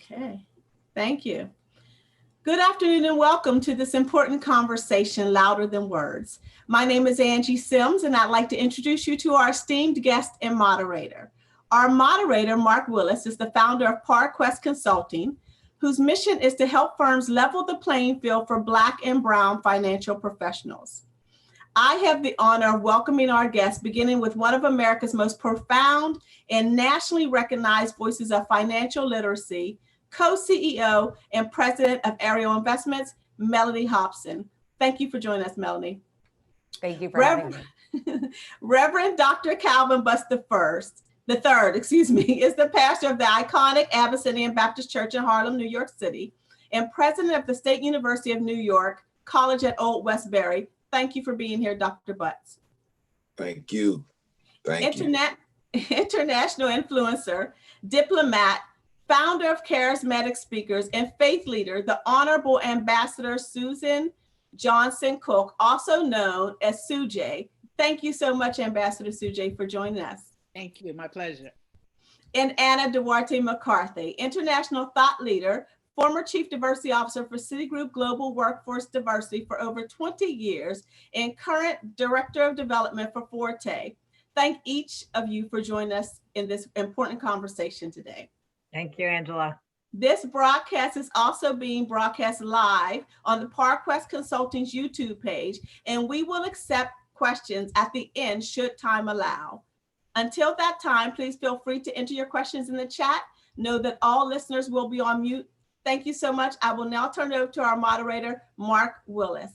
Okay, thank you. Good afternoon and welcome to this important conversation, Louder Than Words. My name is Angie Sims, and I'd like to introduce you to our esteemed guest and moderator. Our moderator, Mark Willis, is the founder of ParQuest Consulting, whose mission is to help firms level the playing field for Black and Brown financial professionals. I have the honor of welcoming our guest, beginning with one of America's most profound and nationally recognized voices of financial literacy, co-CEO and president of Ariel Investments, Mellody Hobson. Thank you for joining us, Mellody. Thank you for having me. Reverend Dr. Calvin Butts the third, is the pastor of the iconic Abyssinian Baptist Church in Harlem, New York City, and president of the State University of New York College at Old Westbury. Thank you for being here, Dr. Butts. Thank you. International influencer, diplomat, founder of Charismatic Speakers, and faith leader, the Honorable Ambassador Suzan Johnson Cook, also known as Sujay. Thank you so much, Ambassador Sujay, for joining us. Thank you, my pleasure. And Ana Duarte McCarthy, international thought leader, former Chief Diversity Officer for Citigroup Global Workforce Diversity for over 20 years, and current Director of Development for Forte. Thank each of you for joining us in this important conversation today. Thank you, Angela. This broadcast is also being broadcast live on the ParQuest Consulting's YouTube page, and we will accept questions at the end should time allow. Until that time, please feel free to enter your questions in the chat. Know that all listeners will be on mute. Thank you so much. I will now turn it over to our moderator, Mark Willis.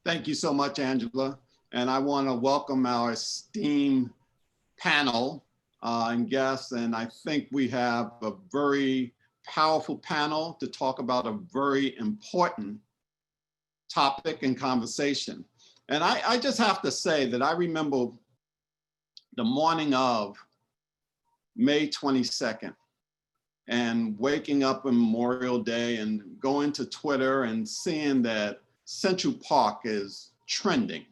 Thank you so much, Angela. And I want to welcome our esteemed panel and guests. And I think we have a very powerful panel to talk about a very important topic and conversation. And I just have to say that I remember the morning of May 22nd, and waking up on Memorial Day and going to Twitter and seeing that Central Park is trending.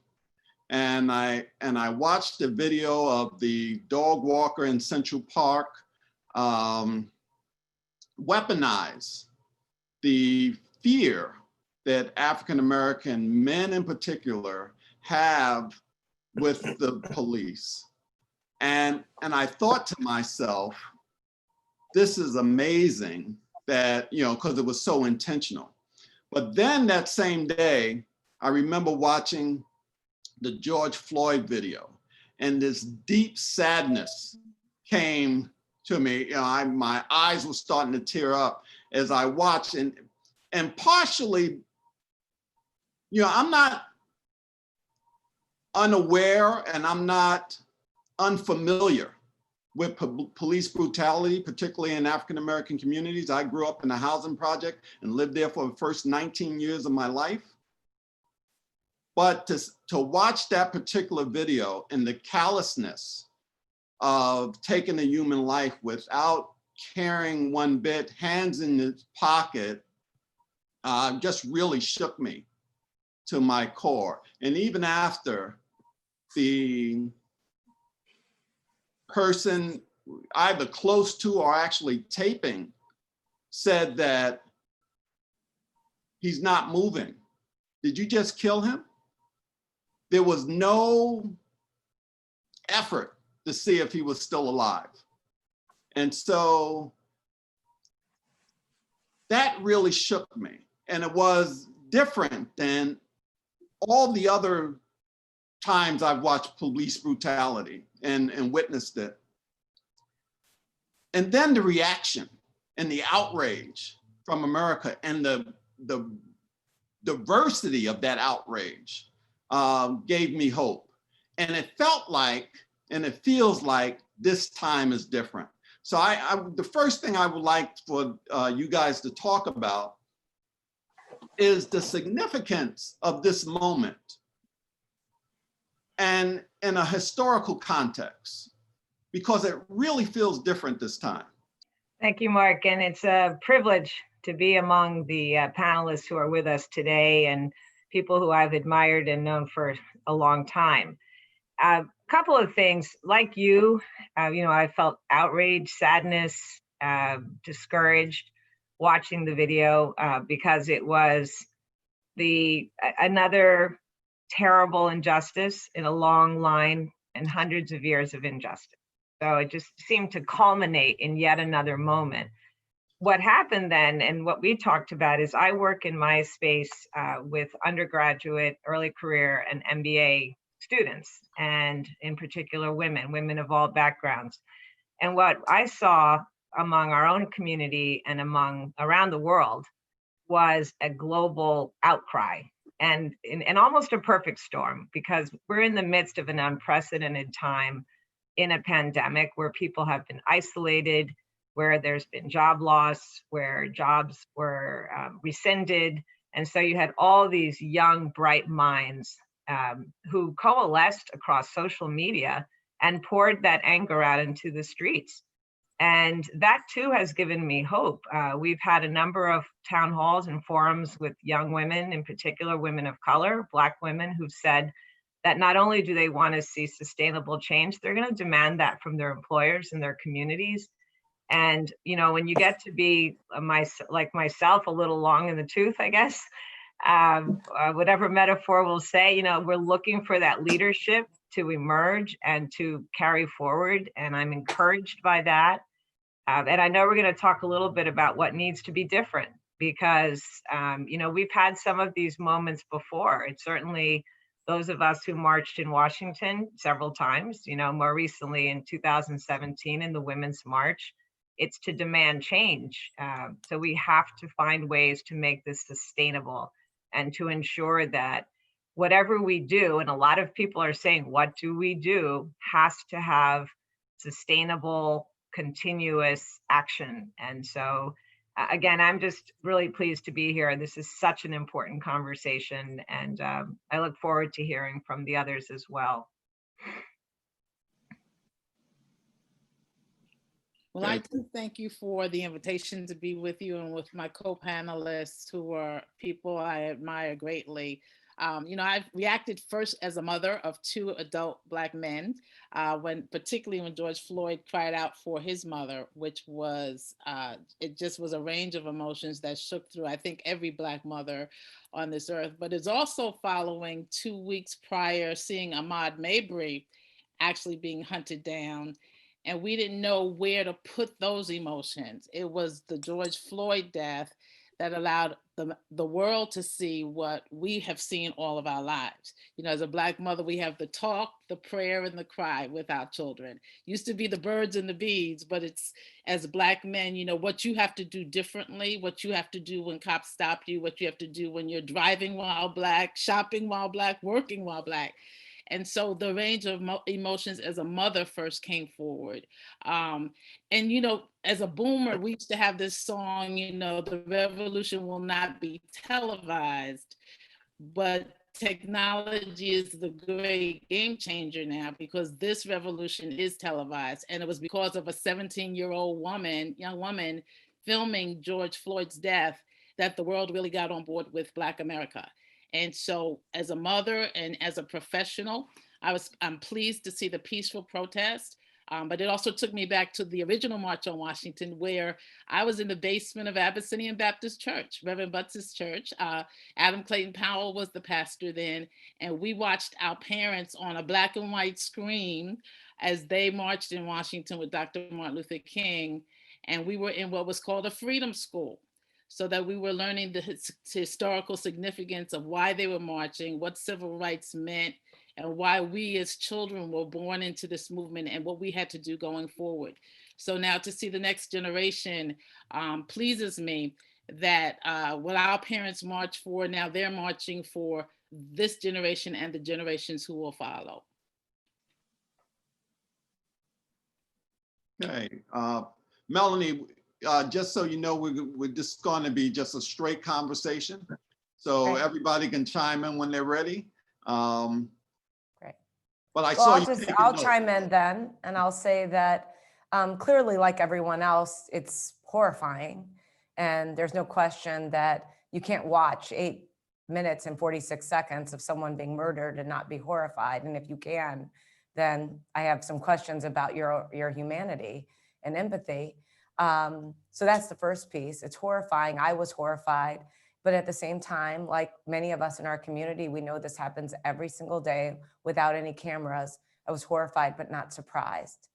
And I watched the video of the dog walker in Central Park weaponize the fear that African-American men in particular have with the police. And I thought to myself, this is amazing that, because it was so intentional. But then that same day, I remember watching the George Floyd video, and this deep sadness came to me. My eyes were starting to tear up as I watched, and partially, I'm not unaware and I'm not unfamiliar with police brutality, particularly in African-American communities. I grew up in a housing project and lived there for the first 19 years of my life. But to watch that particular video and the callousness of taking a human life without caring one bit, hands in his pocket, just really shook me to my core. And even after, the person either close to or actually taping said that he's not moving. Did you just kill him? There was no effort to see if he was still alive. And so that really shook me. And it was different than all the other times I've watched police brutality and witnessed it. And then the reaction and the outrage from America and the diversity of that outrage gave me hope. And it felt like, and it feels like this time is different. So the first thing I would like for you guys to talk about is the significance of this moment and in a historical context, because it really feels different this time. Thank you, Mark. And it's a privilege to be among the panelists who are with us today and people who I've admired and known for a long time. A couple of things, like you, I felt outrage, sadness, discouraged watching the video because it was another terrible injustice in a long line and hundreds of years of injustice. So it just seemed to culminate in yet another moment. What happened then, and what we talked about, is I work in my space with undergraduate, early career, and MBA students, and in particular women of all backgrounds. And what I saw among our own community and around the world was a global outcry, and almost a perfect storm, because we're in the midst of an unprecedented time in a pandemic where people have been isolated, where there's been job loss, where jobs were rescinded. And so you had all these young, bright minds who coalesced across social media and poured that anger out into the streets. And that too has given me hope. We've had a number of town halls and forums with young women, in particular women of color, Black women, who've said that not only do they want to see sustainable change, they're going to demand that from their employers and their communities. And, you know, when you get to be like myself, a little long in the tooth, I guess, whatever metaphor we'll say, you know, we're looking for that leadership to emerge and to carry forward. And I'm encouraged by that. And I know we're going to talk a little bit about what needs to be different, because, you know, we've had some of these moments before. It's certainly those of us who marched in Washington several times, you know, more recently in 2017 in the Women's March. It's to demand change. So we have to find ways to make this sustainable and to ensure that whatever we do, and a lot of people are saying, what do we do, has to have sustainable, continuous action. And so, again, I'm just really pleased to be here. This is such an important conversation, and I look forward to hearing from the others as well. Well, I do thank you for the invitation to be with you and with my co-panelists, who are people I admire greatly. You know, I've reacted first as a mother of 2 adult Black men, particularly when George Floyd cried out for his mother, which was, it just was a range of emotions that shook through, I think, every Black mother on this earth. But it's also following 2 weeks prior seeing Ahmaud Arbery actually being hunted down. And we didn't know where to put those emotions. It was the George Floyd death that allowed the world to see what we have seen all of our lives. You know, as a Black mother, we have the talk, the prayer, and the cry with our children. Used to be the birds and the bees, but it's, as Black men, you know, what you have to do differently, what you have to do when cops stop you, what you have to do when you're driving while Black, shopping while Black, working while Black. And so the range of emotions as a mother first came forward. And, you know, as a boomer, we used to have this song, you know, the revolution will not be televised, but technology is the great game changer now, because this revolution is televised. And it was because of a 17-year-old young woman filming George Floyd's death that the world really got on board with Black America. And so as a mother and as a professional, I'm pleased to see the peaceful protest, but it also took me back to the original March on Washington, where I was in the basement of Abyssinian Baptist Church, Rev Butts' church. Adam Clayton Powell was the pastor then, and we watched our parents on a black and white screen as they marched in Washington with Dr. Martin Luther King, and we were in what was called a freedom school, so that we were learning the historical significance of why they were marching, what civil rights meant, and why we as children were born into this movement and what we had to do going forward. So now to see the next generation pleases me, that what our parents marched for, now they're marching for this generation and the generations who will follow. Okay, Mellody, just so you know, we're just going to be just a straight conversation. So Great. everybody can chime in when they're ready. Great. But I Well, saw you. I'll chime in then, and I'll say that clearly, like everyone else, it's horrifying. And there's no question that you can't watch 8 minutes and 46 seconds of someone being murdered and not be horrified. And if you can, then I have some questions about your humanity and empathy. So that's the first piece. It's horrifying. I was horrified. But at the same time, like many of us in our community, we know this happens every single day without any cameras. I was horrified, but not surprised.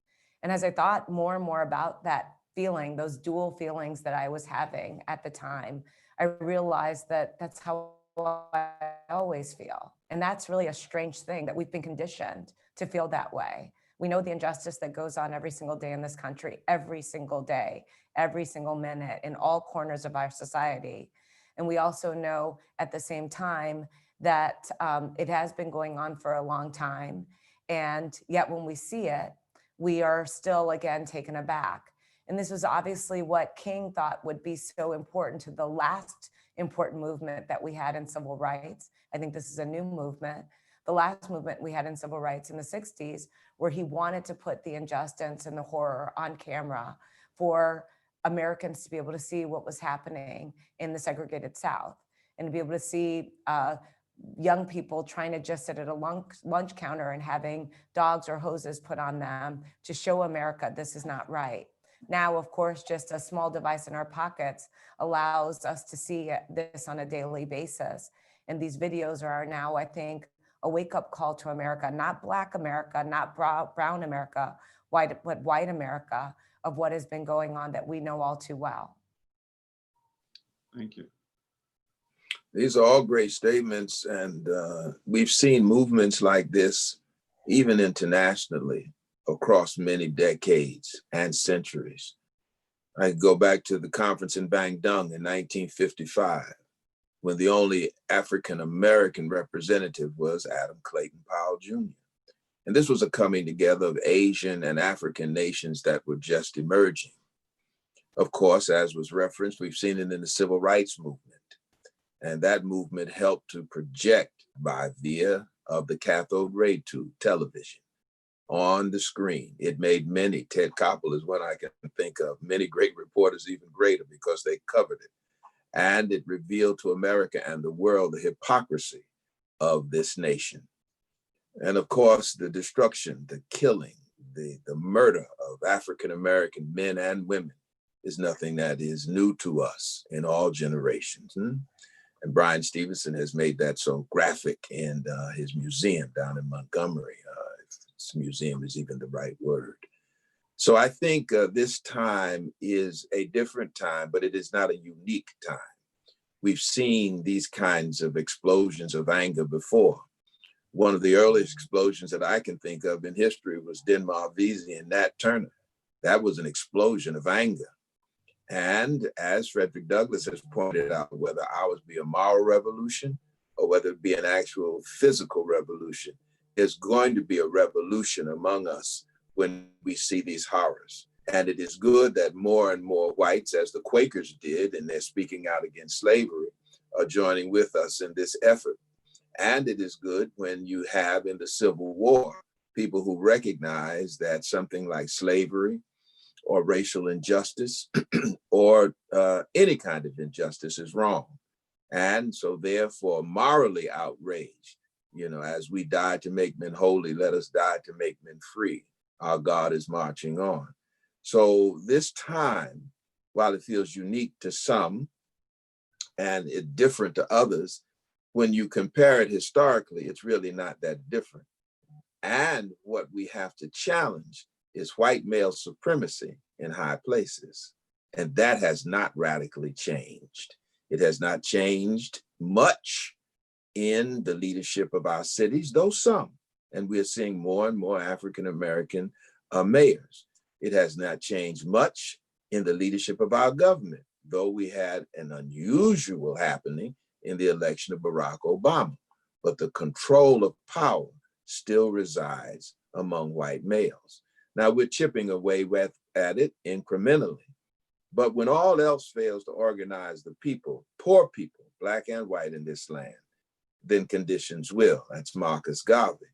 And as I thought more and more about that feeling, those dual feelings that I was having at the time, I realized that that's how I always feel. And that's really a strange thing, that we've been conditioned to feel that way. We know the injustice that goes on every single day in this country, every single day, every single minute, in all corners of our society. And we also know at the same time that it has been going on for a long time. And yet when we see it, we are still again taken aback. And this was obviously what King thought would be so important to the last important movement that we had in civil rights. I think this is a new movement. The last movement we had in civil rights in the 60s, where he wanted to put the injustice and the horror on camera for Americans to be able to see what was happening in the segregated South, and to be able to see young people trying to just sit at a lunch counter and having dogs or hoses put on them to show America this is not right. Now, of course, just a small device in our pockets allows us to see this on a daily basis. And these videos are now, I think, a wake-up call to America, not Black America, not brown America, but white America, of what has been going on that we know all too well. Thank you. These are all great statements, and we've seen movements like this, even internationally, across many decades and centuries. I go back to the conference in Bandung in 1955, when the only African-American representative was Adam Clayton Powell Jr. And this was a coming together of Asian and African nations that were just emerging. Of course, as was referenced, we've seen it in the civil rights movement. And that movement helped to project by via of the cathode ray tube television on the screen. It made many, Ted Koppel is one I can think of, many great reporters even greater because they covered it. And it revealed to America and the world the hypocrisy of this nation. And of course, the destruction, the killing, the murder of African-American men and women is nothing that is new to us in all generations. And Brian Stevenson has made that so graphic in his museum down in Montgomery. If museum is even the right word. So I think this time is a different time, but it is not a unique time. We've seen these kinds of explosions of anger before. One of the earliest explosions that I can think of in history was Denmark Vesey and Nat Turner. That was an explosion of anger. And as Frederick Douglass has pointed out, whether ours be a moral revolution or whether it be an actual physical revolution, there's going to be a revolution among us when we see these horrors. And it is good that more and more whites, as the Quakers did, and they're speaking out against slavery, are joining with us in this effort. And it is good when you have in the Civil War people who recognize that something like slavery or racial injustice or any kind of injustice is wrong. And so therefore morally outraged, as we died to make men holy, let us die to make men free. Our God is marching on. So this time, while it feels unique to some and it different to others, when you compare it historically, it's really not that different. And what we have to challenge is white male supremacy in high places. And that has not radically changed. It has not changed much in the leadership of our cities, though some. And we are seeing more and more African-American mayors. It has not changed much in the leadership of our government, though we had an unusual happening in the election of Barack Obama. But the control of power still resides among white males. Now we're chipping away at it incrementally. But when all else fails to organize the people, poor people, Black and white in this land, then conditions will. That's Marcus Garvey.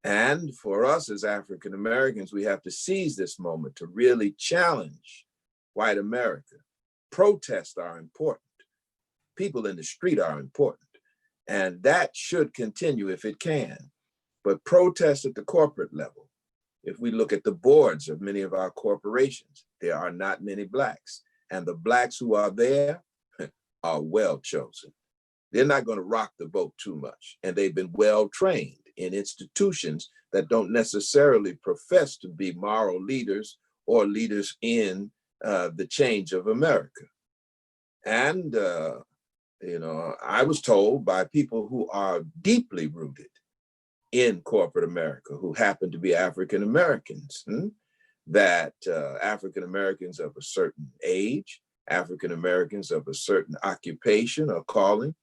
And for us as African Americans, we have to seize this moment to really challenge white America. Protests are important. People in the street are important. And that should continue if it can. But protests at the corporate level, if we look at the boards of many of our corporations, There are not many Blacks, and the Blacks who are there are well chosen. They're not going to rock the boat too much, and they've been well trained in institutions that don't necessarily profess to be moral leaders or leaders in the change of America. And, you know, I was told by people who are deeply rooted in corporate America, who happen to be African Americans, that African Americans of a certain age, African Americans of a certain occupation or calling,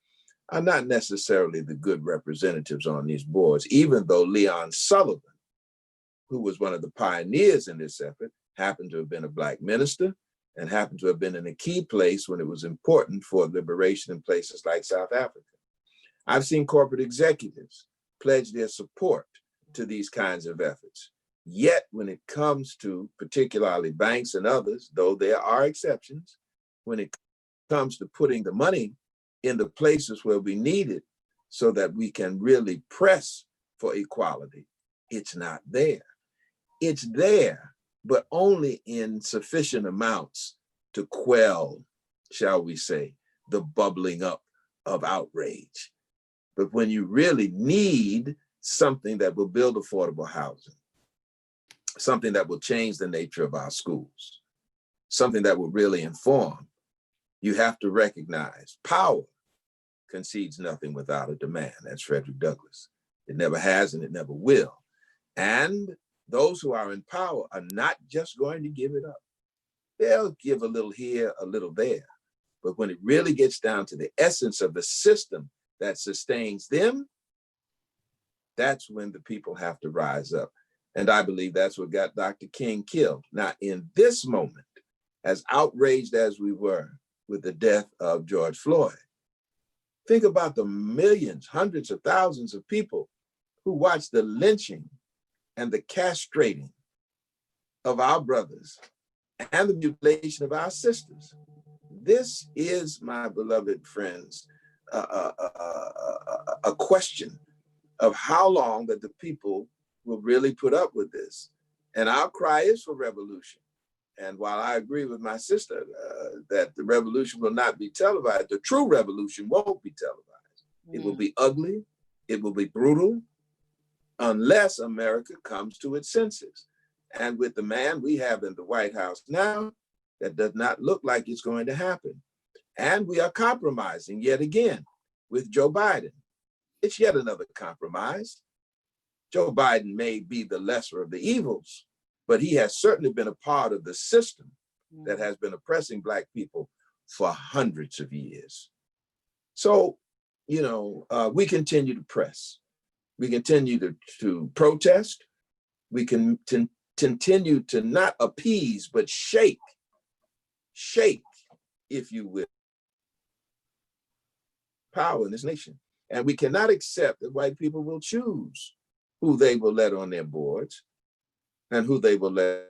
are not necessarily the good representatives on these boards, even though Leon Sullivan, who was one of the pioneers in this effort, happened to have been a Black minister and happened to have been in a key place when it was important for liberation in places like South Africa. I've seen corporate executives pledge their support to these kinds of efforts. Yet when it comes to particularly banks and others, though there are exceptions, when it comes to putting the money in the places where we need it so that we can really press for equality, it's not there. It's there, but only in sufficient amounts to quell, shall we say, the bubbling up of outrage. But when you really need something that will build affordable housing, something that will change the nature of our schools, something that will really inform, you have to recognize power concedes nothing without a demand. That's Frederick Douglass. It never has and it never will. And those who are in power are not just going to give it up. They'll give a little here, a little there. But when it really gets down to the essence of the system that sustains them, that's when the people have to rise up. And I believe that's what got Dr. King killed. Now, in this moment, as outraged as we were with the death of George Floyd, think about the millions, hundreds of thousands of people who watched the lynching and the castrating of our brothers and the mutilation of our sisters. This is, my beloved friends, a question of how long that the people will really put up with this. And our cry is for revolution. And while I agree with my sister that the revolution will not be televised, the true revolution won't be televised. It will be ugly, it will be brutal, unless America comes to its senses. And with the man we have in the White House now, that does not look like it's going to happen. And we are compromising yet again with Joe Biden. It's yet another compromise. Joe Biden may be the lesser of the evils, but he has certainly been a part of the system that has been oppressing Black people for hundreds of years. So, you know, we continue to press. We continue to protest. We can continue to not appease, but shake, if you will, power in this nation. And we cannot accept that white people will choose who they will let on their boards and who they will let.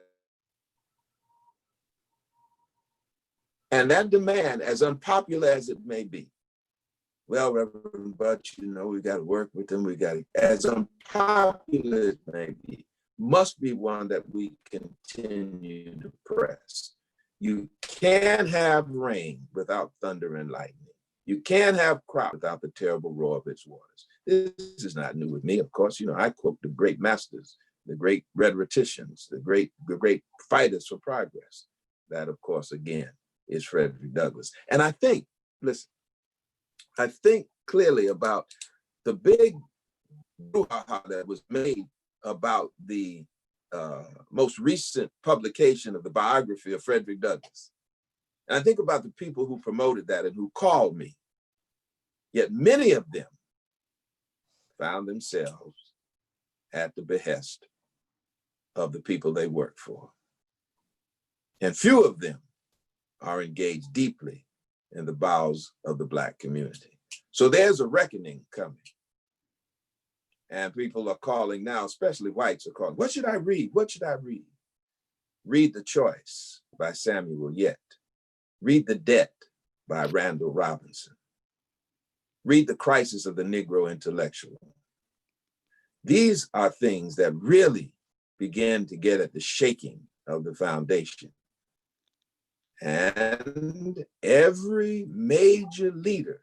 And that demand, as unpopular as it may be, well, Reverend Butts, you know, we got to work with them. We got to, as unpopular as it may be, must be one that we continue to press. You can't have rain without thunder and lightning. You can't have crop without the terrible roar of its waters. This is not new with me. Of course, you know, I quote the great masters, the great rhetoricians, the great fighters for progress. That, of course, again, is Frederick Douglass. And I think, listen, I think clearly about the big brouhaha that was made about the most recent publication of the biography of Frederick Douglass. And I think about the people who promoted that and who called me. Yet many of them found themselves at the behest of the people they work for. And few of them are engaged deeply in the bowels of the Black community. So there's a reckoning coming. And people are calling now, especially whites are calling, what should I read? What should I read? Read The Choice by Samuel Yett. Read The Debt by Randall Robinson. Read The Crisis of the Negro Intellectual. These are things that really begin to get at the shaking of the foundation And every major leader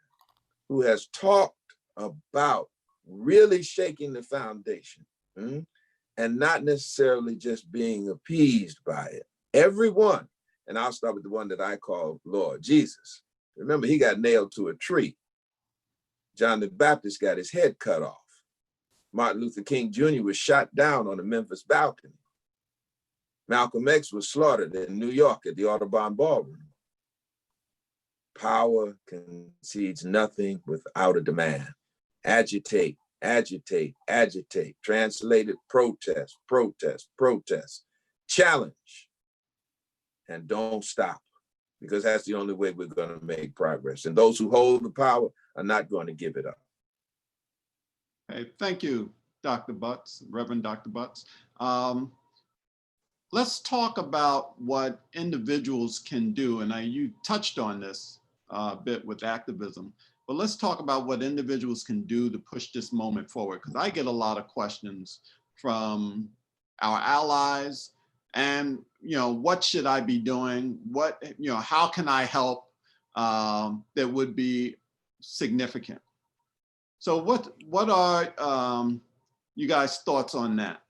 who has talked about really shaking the foundation, and not necessarily just being appeased by it. Everyone, and I'll start with the one that I call Lord Jesus. Remember, he got nailed to a tree. John the Baptist got his head cut off. Martin Luther King Jr. was shot down on the Memphis balcony. Malcolm X was slaughtered in New York at the Audubon Ballroom. Power concedes nothing without a demand. Agitate, agitate, agitate. Translated, protest, protest, protest. Challenge, and don't stop, because that's the only way we're going to make progress. And those who hold the power are not going to give it up. Hey, thank you, Dr. Butts, Reverend Dr. Butts. Let's talk about what individuals can do. And you touched on this a bit with activism, but let's talk about what individuals can do to push this moment forward. Because I get a lot of questions from our allies, and what should I be doing? What, how can I help that would be significant? So what are you guys' thoughts on that?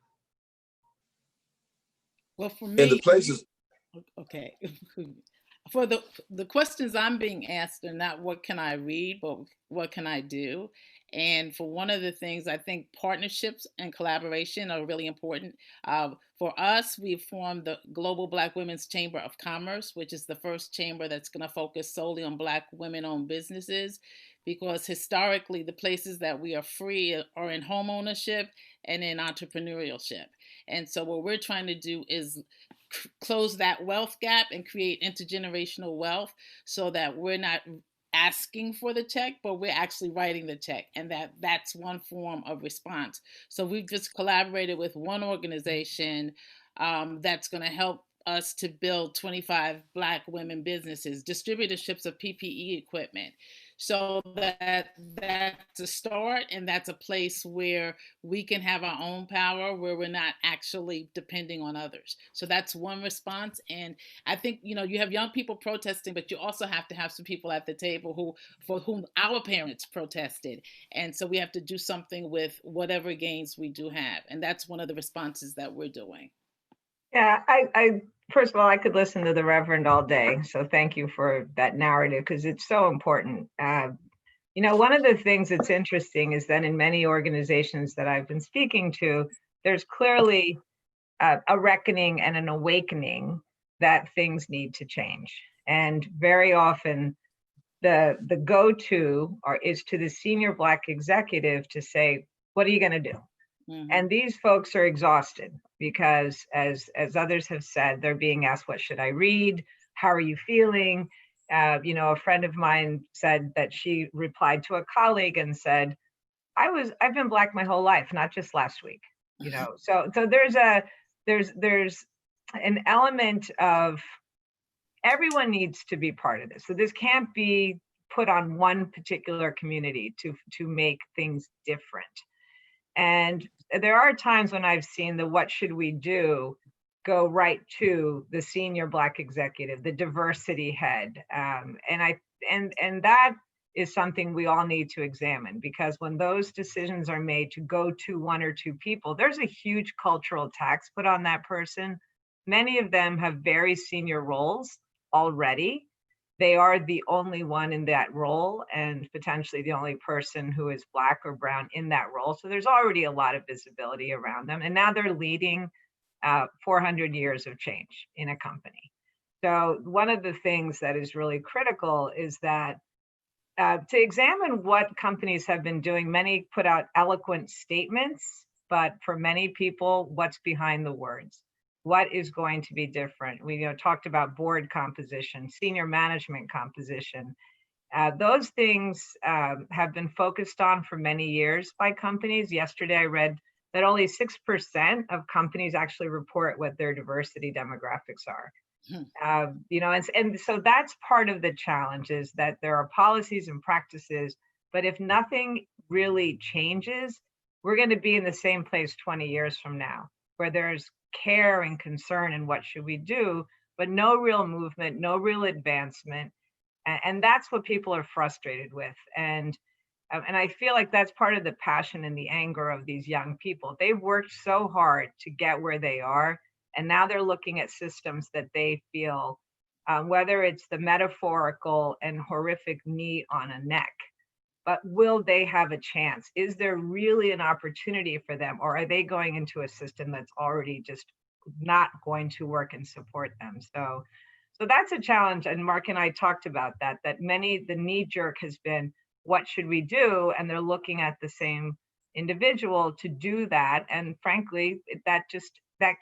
Well, for me, In the places, okay. For the questions I'm being asked are not what can I read, but what can I do? And for one of the things, I think partnerships and collaboration are really important. For us, we've formed the Global Black Women's Chamber of Commerce, which is the first chamber that's going to focus solely on Black women-owned businesses, because historically, the places that we are free are in home ownership and in entrepreneurship. And so what we're trying to do is close that wealth gap and create intergenerational wealth, so that we're not asking for the check, but we're actually writing the check. And that's one form of response. So we've just collaborated with one organization that's going to help us to build 25 Black women businesses, distributorships of PPE equipment. So that's a start, and that's a place where we can have our own power, where we're not actually depending on others. So that's one response. And I think, you have young people protesting, but you also have to have some people at the table for whom our parents protested. And so we have to do something with whatever gains we do have. And that's one of the responses that we're doing. Yeah, I first of all, I could listen to the Reverend all day. So thank you for that narrative, because it's so important. One of the things that's interesting is that in many organizations that I've been speaking to, there's clearly a reckoning and an awakening that things need to change. And very often the go-to is to the senior Black executive to say, what are you going to do? Mm-hmm. And these folks are exhausted because, as others have said, they're being asked, what should I read? How are you feeling? A friend of mine said that she replied to a colleague and said, I've been Black my whole life, not just last week. So there's an element of everyone needs to be part of this. So this can't be put on one particular community to make things different. And there are times when I've seen the what should we do go right to the senior Black executive, the diversity head. And that is something we all need to examine, because when those decisions are made to go to one or two people, there's a huge cultural tax put on that person. Many of them have very senior roles already. They are the only one in that role, and potentially the only person who is Black or brown in that role. So there's already a lot of visibility around them. And now they're leading 400 years of change in a company. So one of the things that is really critical is that to examine what companies have been doing. Many put out eloquent statements, but for many people, what's behind the words? What is going to be different? We talked about board composition, senior management composition. Those things have been focused on for many years by companies. Yesterday, I read that only 6% of companies actually report what their diversity demographics are. And so that's part of the challenge, is that there are policies and practices, but if nothing really changes, we're going to be in the same place 20 years from now, where there's care and concern and what should we do, but no real movement, no real advancement. And that's what people are frustrated with. And I feel like that's part of the passion and the anger of these young people. They've worked so hard to get where they are, and now they're looking at systems that they feel, whether it's the metaphorical and horrific knee on a neck, but will they have a chance? Is there really an opportunity for them, or are they going into a system that's already just not going to work and support them? So that's a challenge, and Mark and I talked about that the knee jerk has been, what should we do? And they're looking at the same individual to do that. And frankly, that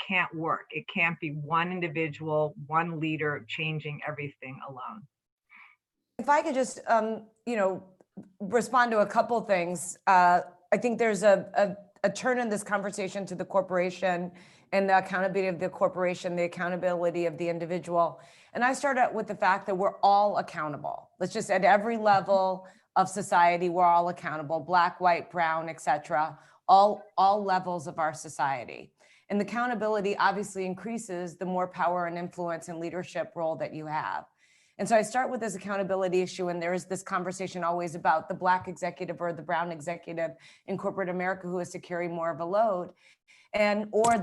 can't work. It can't be one individual, one leader changing everything alone. If I could just, respond to a couple things. I think there's a turn in this conversation to the corporation and the accountability of the corporation, the accountability of the individual. And I start out with the fact that we're all accountable. Let's just, at every level of society, we're all accountable, Black, white, brown, et cetera, all levels of our society. And the accountability obviously increases the more power and influence and leadership role that you have. And so I start with this accountability issue, and there is this conversation always about the Black executive or the brown executive in corporate America who has to carry more of a load, or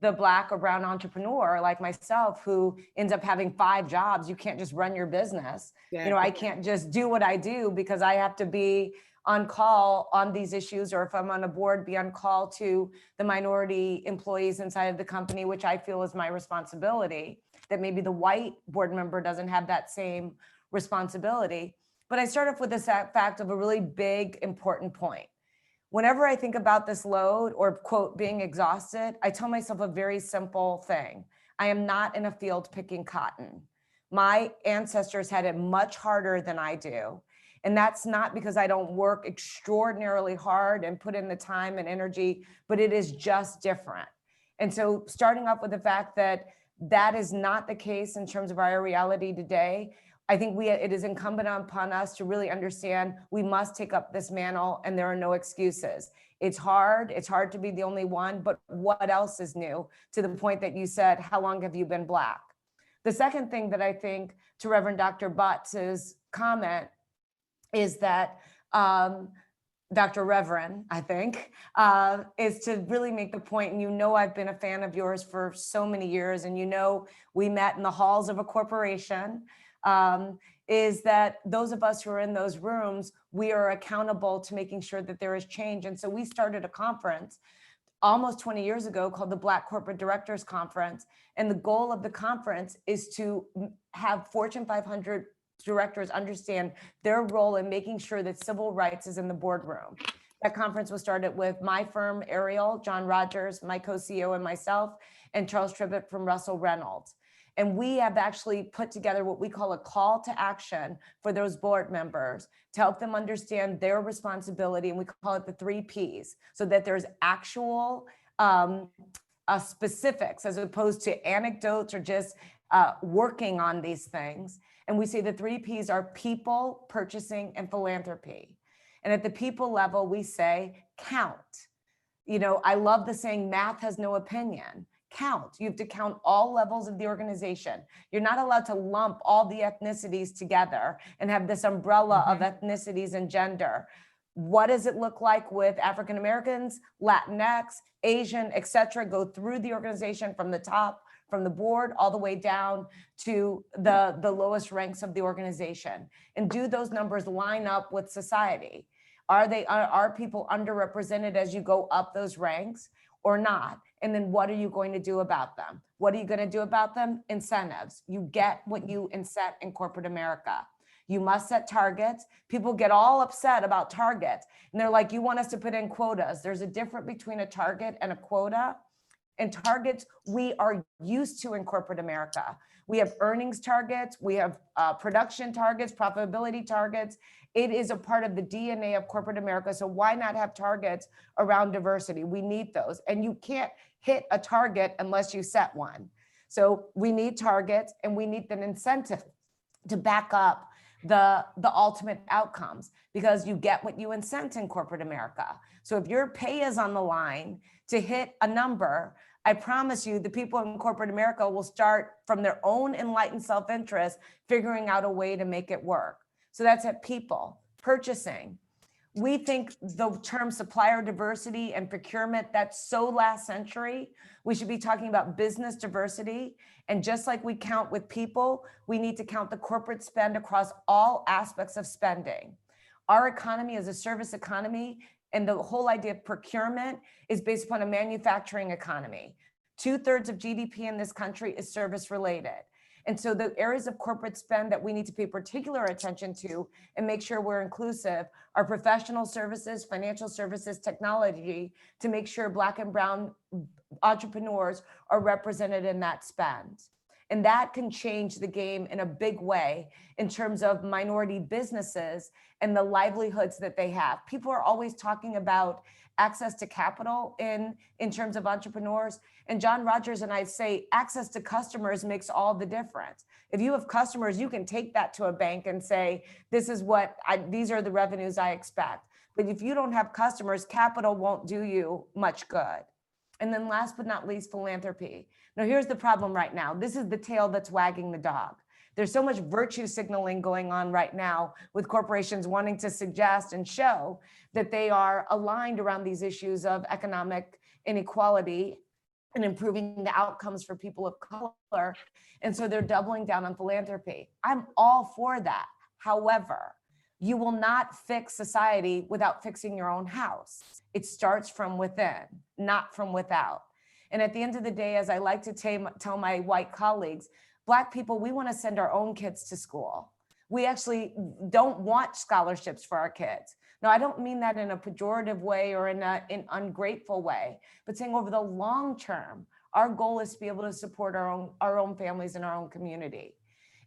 the Black or brown entrepreneur like myself who ends up having 5 jobs. You can't just run your business. Yeah. I can't just do what I do because I have to be on call on these issues, or if I'm on a board, be on call to the minority employees inside of the company, which I feel is my responsibility, that maybe the white board member doesn't have that same responsibility. But I start off with this fact of a really big, important point. Whenever I think about this load or quote, being exhausted, I tell myself a very simple thing. I am not in a field picking cotton. My ancestors had it much harder than I do. And that's not because I don't work extraordinarily hard and put in the time and energy, but it is just different. And so starting off with the fact that that is not the case in terms of our reality today, I think it is incumbent upon us to really understand we must take up this mantle, and there are no excuses. It's hard to be the only one, but what else is new? To the point that you said, how long have you been Black? The second thing that I think to Reverend Dr. Butts' comment is that, Dr. Reverend, I think, is to really make the point, and I've been a fan of yours for so many years, and we met in the halls of a corporation, is that those of us who are in those rooms, we are accountable to making sure that there is change. And so we started a conference almost 20 years ago called the Black Corporate Directors Conference. And the goal of the conference is to have Fortune 500 directors understand their role in making sure that civil rights is in the boardroom. That conference was started with my firm, Ariel, John Rogers, my co-CEO, and myself, and Charles Tribbett from Russell Reynolds. And we have actually put together what we call a call to action for those board members to help them understand their responsibility. And we call it the 3 Ps, so that there's actual specifics as opposed to anecdotes or just working on these things. And we say the 3 Ps are people, purchasing, and philanthropy. And at the people level, we say count. I love the saying, math has no opinion. Count. You have to count all levels of the organization. You're not allowed to lump all the ethnicities together and have this umbrella of ethnicities and gender. What does it look like with African Americans, Latinx, Asian, et cetera, go through the organization from the top, from the board, all the way down to the lowest ranks of the organization? And do those numbers line up with society? Are people underrepresented as you go up those ranks or not? And then what are you going to do about them? What are you going to do about them? Incentives. You get what you incent in corporate America. You must set targets. People get all upset about targets. And they're like, you want us to put in quotas. There's a difference between a target and a quota. And targets we are used to in corporate America. We have earnings targets. We have production targets, profitability targets. It is a part of the DNA of corporate America. So why not have targets around diversity? We need those. And you can't hit a target unless you set one. So we need targets, and we need an incentive to back up the ultimate outcomes, because you get what you incent in corporate America. So if your pay is on the line to hit a number, I promise you, the people in corporate America will start from their own enlightened self-interest, figuring out a way to make it work. So that's at people, purchasing. We think the term supplier diversity and procurement, that's so last century. We should be talking about business diversity. And just like we count with people, we need to count the corporate spend across all aspects of spending. Our economy is a service economy, and the whole idea of procurement is based upon a manufacturing economy. 2/3 of GDP in this country is service related. And so the areas of corporate spend that we need to pay particular attention to and make sure we're inclusive are professional services, financial services, technology, to make sure Black and brown entrepreneurs are represented in that spend. And that can change the game in a big way in terms of minority businesses and the livelihoods that they have. People are always talking about access to capital in terms of entrepreneurs. And John Rogers and I say access to customers makes all the difference. If you have customers, you can take that to a bank and say, these are the revenues I expect. But if you don't have customers, capital won't do you much good. And then last but not least, philanthropy. Now, here's the problem right now. This is the tail that's wagging the dog. There's so much virtue signaling going on right now with corporations wanting to suggest and show that they are aligned around these issues of economic inequality and improving the outcomes for people of color. And so they're doubling down on philanthropy. I'm all for that. However, you will not fix society without fixing your own house. It starts from within, not from without. And at the end of the day, as I like to tell my white colleagues, Black people, we want to send our own kids to school. We actually don't want scholarships for our kids. Now, I don't mean that in a pejorative way or in an ungrateful way, but saying over the long term, our goal is to be able to support our own families and our own community.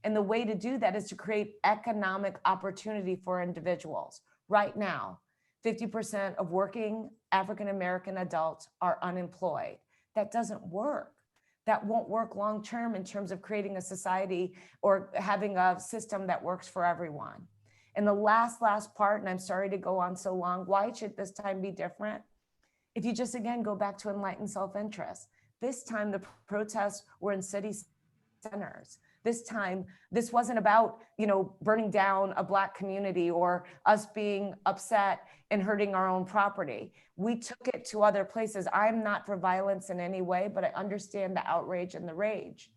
And the way to do that is to create economic opportunity for individuals. Right now, 50% of working African-American adults are unemployed. That doesn't work. That won't work long-term in terms of creating a society or having a system that works for everyone. And the last part, and I'm sorry to go on so long, why should this time be different? If you just, again, go back to enlightened self-interest, this time the protests were in city centers. This time, this wasn't about, burning down a Black community or us being upset and hurting our own property. We took it to other places. I'm not for violence in any way, but I understand the outrage and the rage,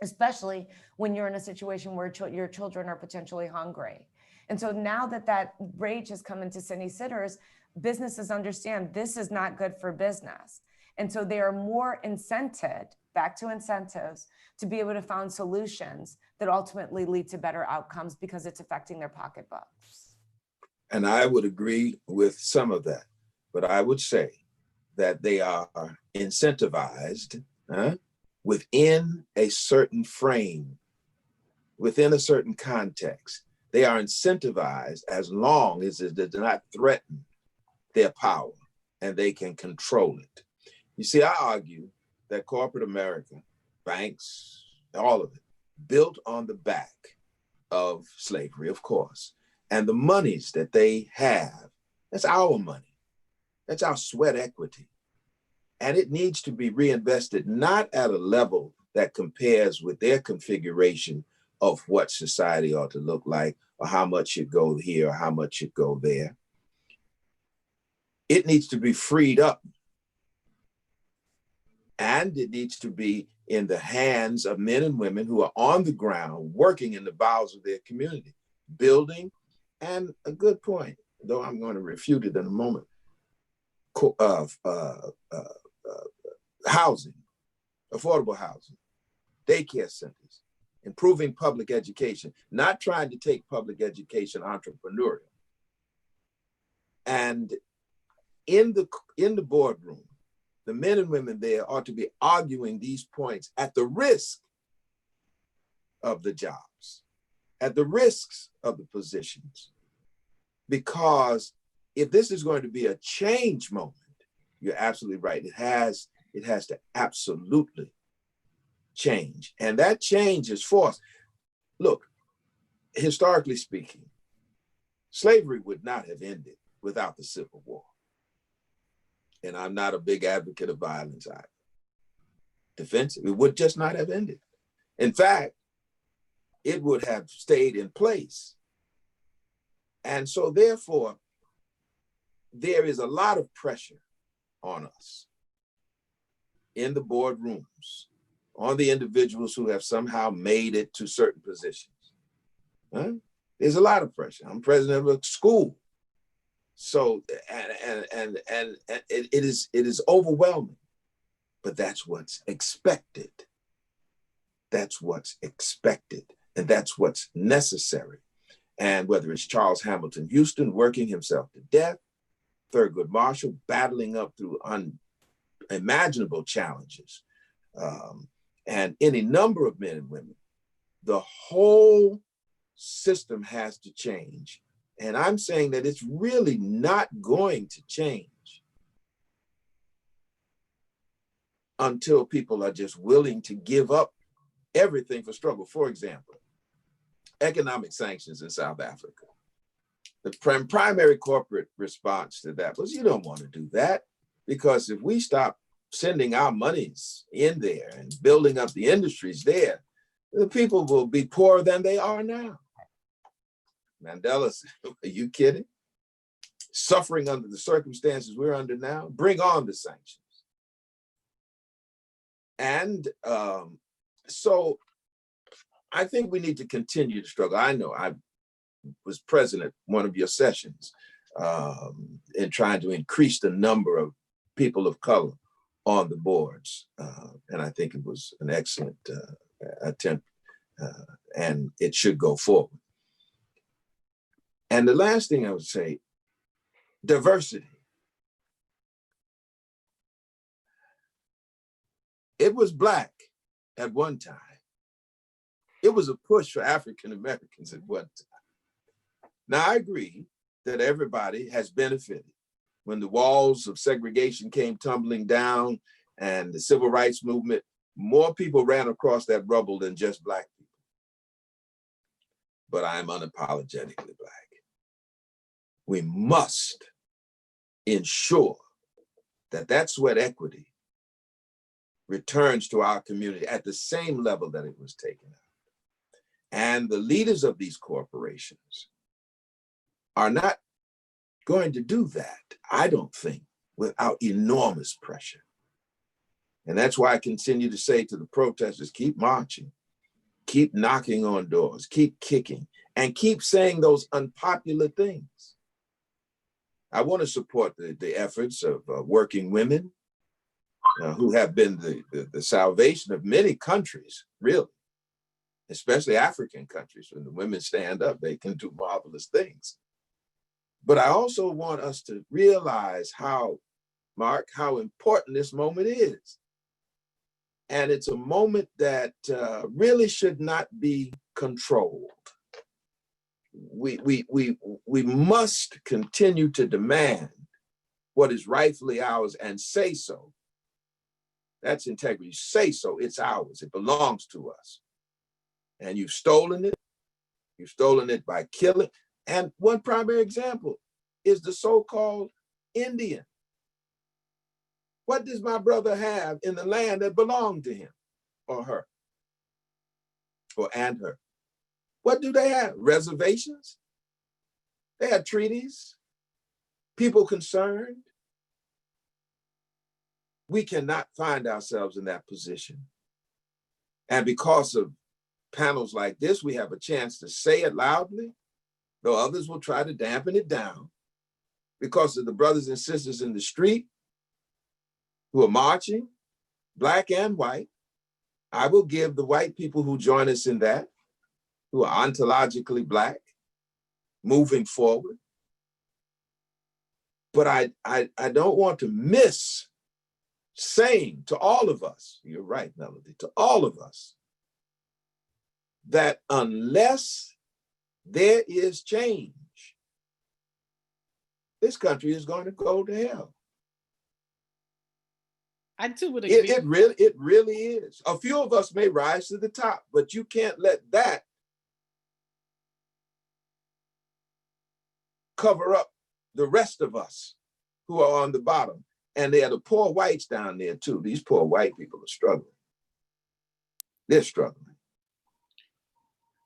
especially when you're in a situation where your children are potentially hungry. And so now that rage has come into city centers, businesses understand this is not good for business. And so they are more incented, back to incentives, to be able to find solutions that ultimately lead to better outcomes because it's affecting their pocketbooks. And I would agree with some of that, but I would say that they are incentivized within a certain frame, within a certain context. They are incentivized as long as it does not threaten their power and they can control it. You see, I argue that corporate America, banks, all of it, built on the back of slavery, of course. And the monies that they have, that's our money. That's our sweat equity. And it needs to be reinvested, not at a level that compares with their configuration of what society ought to look like, or how much should go here, or how much should go there. It needs to be freed up. And it needs to be in the hands of men and women who are on the ground, working in the bowels of their community, building, and a good point, though I'm going to refute it in a moment, housing, affordable housing, daycare centers, improving public education, not trying to take public education entrepreneurial. And in the boardroom, the men and women there ought to be arguing these points at the risk of the jobs, at the risks of the positions. Because if this is going to be a change moment, you're absolutely right. It has to absolutely change. And that change is forced. Look, historically speaking, slavery would not have ended without the Civil War. And I'm not a big advocate of violence either. defensive. It would just not have ended. In fact, it would have stayed in place. And so therefore, there is a lot of pressure on us in the boardrooms, on the individuals who have somehow made it to certain positions. Huh? There's a lot of pressure. I'm president of a school. So, and it is overwhelming, but that's what's expected. That's what's expected, and that's what's necessary. And whether it's Charles Hamilton Houston working himself to death, Thurgood Marshall battling up through unimaginable challenges, and any number of men and women, the whole system has to change. And I'm saying that it's really not going to change until people are just willing to give up everything for struggle. For example, economic sanctions in South Africa. The primary corporate response to that was, you don't want to do that, because if we stop sending our monies in there and building up the industries there, the people will be poorer than they are now. Mandela said, are you kidding? Suffering under the circumstances we're under now, bring on the sanctions. And so I think we need to continue to struggle. I know I was present at one of your sessions in trying to increase the number of people of color on the boards. And I think it was an excellent attempt, and it should go forward. And the last thing I would say, diversity. It was Black at one time. It was a push for African Americans at one time. Now, I agree that everybody has benefited. When the walls of segregation came tumbling down and the civil rights movement, more people ran across that rubble than just Black people. But I'm unapologetically Black. We must ensure that that sweat equity returns to our community at the same level that it was taken out. And the leaders of these corporations are not going to do that, I don't think, without enormous pressure. And that's why I continue to say to the protesters, keep marching, keep knocking on doors, keep kicking, and keep saying those unpopular things. I want to support the efforts of working women who have been the salvation of many countries, really, especially African countries. When the women stand up, they can do marvelous things. But I also want us to realize how important this moment is. And it's a moment that really should not be controlled. We must continue to demand what is rightfully ours and say so. That's integrity. Say so, it's ours, it belongs to us. And you've stolen it. You've stolen it by killing. And one primary example is the so-called Indian. What does my brother have in the land that belonged to him or her or and her? What do they have? Reservations? They had treaties, people concerned. We cannot find ourselves in that position. And because of panels like this, we have a chance to say it loudly, though others will try to dampen it down. Because of the brothers and sisters in the street who are marching, Black and white, I will give the white people who join us in that, who are ontologically Black, moving forward. But I don't want to miss saying to all of us, you're right, Mellody, to all of us, that unless there is change, this country is going to go to hell. I too would agree. It really is. A few of us may rise to the top, but you can't let that cover up the rest of us who are on the bottom. And there are the poor whites down there too. These poor white people are struggling. They're struggling.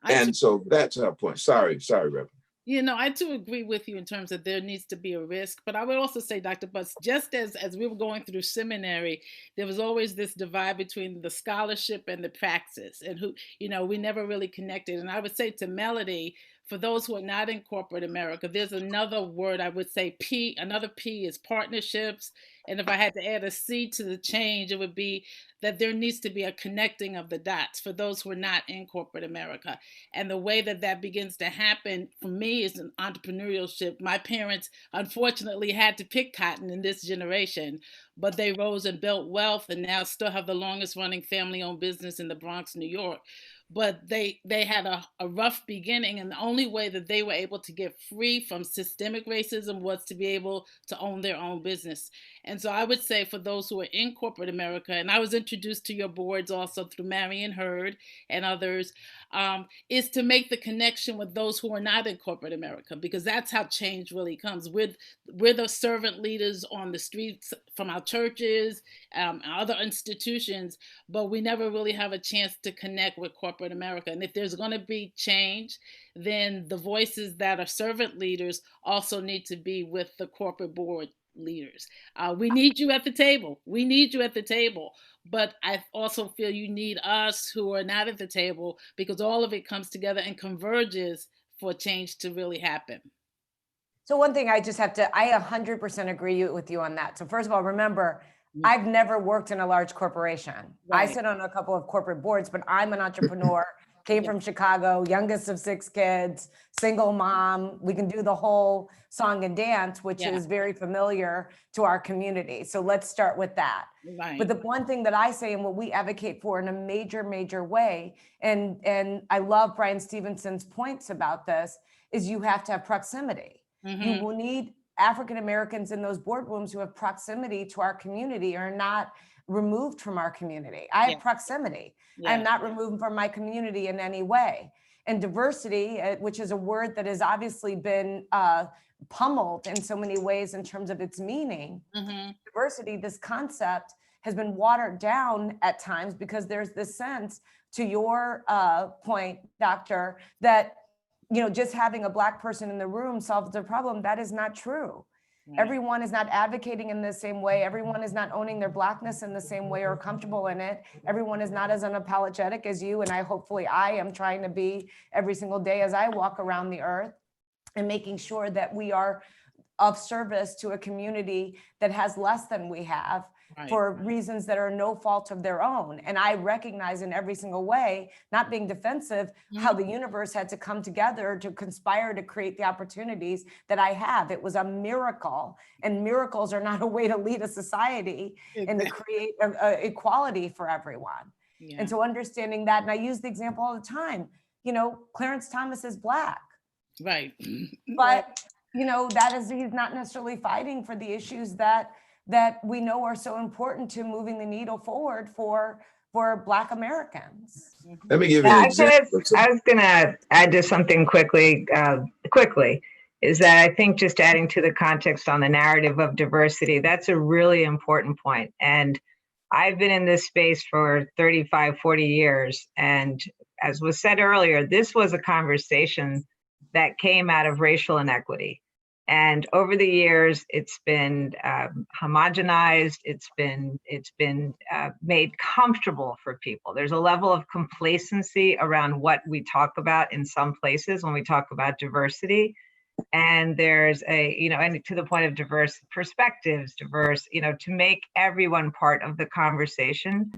I And so that's our point. Sorry, Reverend. I do agree with you in terms of there needs to be a risk, but I would also say, Dr. Butts, just as we were going through seminary, there was always this divide between the scholarship and the praxis, and we never really connected. And I would say to Mellody, for those who are not in corporate America, there's another word I would say P. Another P is partnerships. And if I had to add a C to the change, it would be that there needs to be a connecting of the dots for those who are not in corporate America. And the way that begins to happen for me is an entrepreneurship. My parents, unfortunately, had to pick cotton in this generation, but they rose and built wealth and now still have the longest running family-owned business in the Bronx, New York. But they had a rough beginning, and the only way that they were able to get free from systemic racism was to be able to own their own business. And so I would say for those who are in corporate America, and I was introduced to your boards also through Marion Hurd and others, is to make the connection with those who are not in corporate America, because that's how change really comes. We're the servant leaders on the streets from our churches, other institutions, but we never really have a chance to connect with corporate America. And if there's going to be change, then the voices that are servant leaders also need to be with the corporate board leaders. We need you at the table. We need you at the table. But I also feel you need us who are not at the table, because all of it comes together and converges for change to really happen. So one thing I 100% agree with you on that. So first of all, remember, I've never worked in a large corporation. Right. I sit on a couple of corporate boards, but I'm an entrepreneur, came from Chicago, youngest of 6 kids, single mom. We can do the whole song and dance, which is very familiar to our community. So let's start with that. Right. But the one thing that I say and what we advocate for in a major, major way, and I love Brian Stevenson's points about this, is you have to have proximity. Mm-hmm. You will need African Americans in those boardrooms who have proximity to our community, or not removed from our community. I have proximity. I'm not removed from my community in any way. And diversity, which is a word that has obviously been pummeled in so many ways in terms of its meaning. Mm-hmm. Diversity, this concept, has been watered down at times because there's this sense, to your point, Doctor, that just having a Black person in the room solves the problem. That is not true. Right. Everyone is not advocating in the same way. Everyone is not owning their Blackness in the same way or comfortable in it. Everyone is not as unapologetic as you, and hopefully I am trying to be every single day as I walk around the earth, and making sure that we are of service to a community that has less than we have. Right. For reasons that are no fault of their own. And I recognize in every single way, not being defensive, how the universe had to come together to conspire to create the opportunities that I have. It was a miracle, and miracles are not a way to lead a society and to create equality for everyone. Yeah. And so understanding that, and I use the example all the time, Clarence Thomas is Black. Right. But, he's not necessarily fighting for the issues that we know are so important to moving the needle forward for Black Americans. Let me give you an example. I was going to add to something quickly, is that I think just adding to the context on the narrative of diversity, that's a really important point. And I've been in this space for 35, 40 years. And as was said earlier, this was a conversation that came out of racial inequity. And over the years, it's been homogenized. It's been made comfortable for people. There's a level of complacency around what we talk about in some places when we talk about diversity. And there's and to the point of diverse perspectives, to make everyone part of the conversation.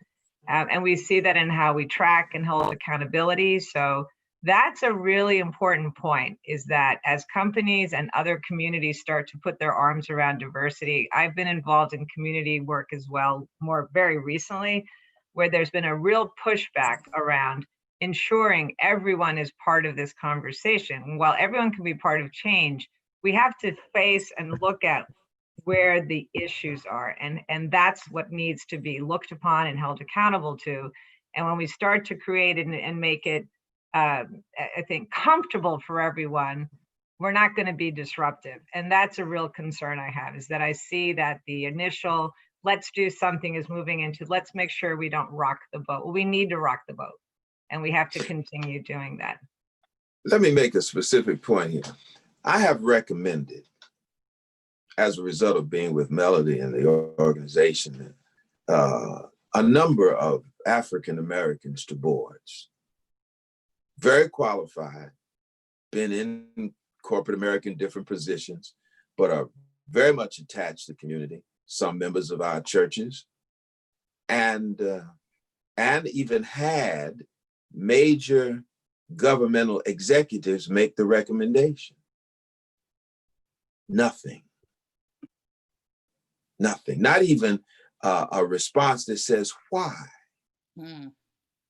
And we see that in how we track and hold accountability. So that's a really important point, is that as companies and other communities start to put their arms around diversity, I've been involved in community work as well, very recently, where there's been a real pushback around ensuring everyone is part of this conversation. While everyone can be part of change, we have to face and look at where the issues are. And that's what needs to be looked upon and held accountable to. And when we start to create it and make it I think comfortable for everyone, we're not going to be disruptive. And that's a real concern I have, is that I see that the initial let's do something is moving into, let's make sure we don't rock the boat. Well, we need to rock the boat, and we have to continue doing that. Let me make a specific point here. I have recommended, as a result of being with Mellody and the organization, a number of African Americans to boards, very qualified, been in corporate America in different positions, but are very much attached to the community, some members of our churches, and even had major governmental executives make the recommendation. Nothing, not even a response that says why.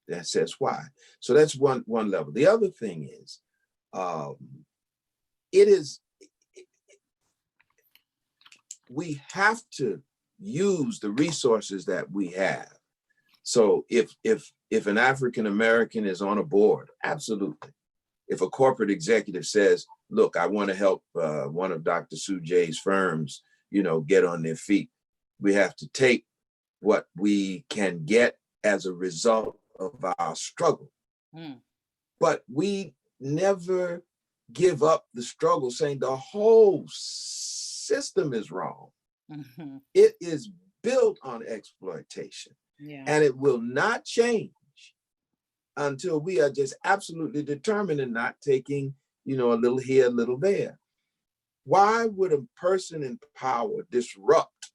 That says why. So that's one level. The other thing is, we have to use the resources that we have. So if an African American is on a board, absolutely. If a corporate executive says, look, I want to help one of Dr. Sujay's firms, get on their feet, we have to take what we can get as a result of our struggle. But we never give up the struggle, saying the whole system is wrong. It is built on exploitation, and it will not change until we are just absolutely determined in not taking, a little here, a little there. Why would a person in power disrupt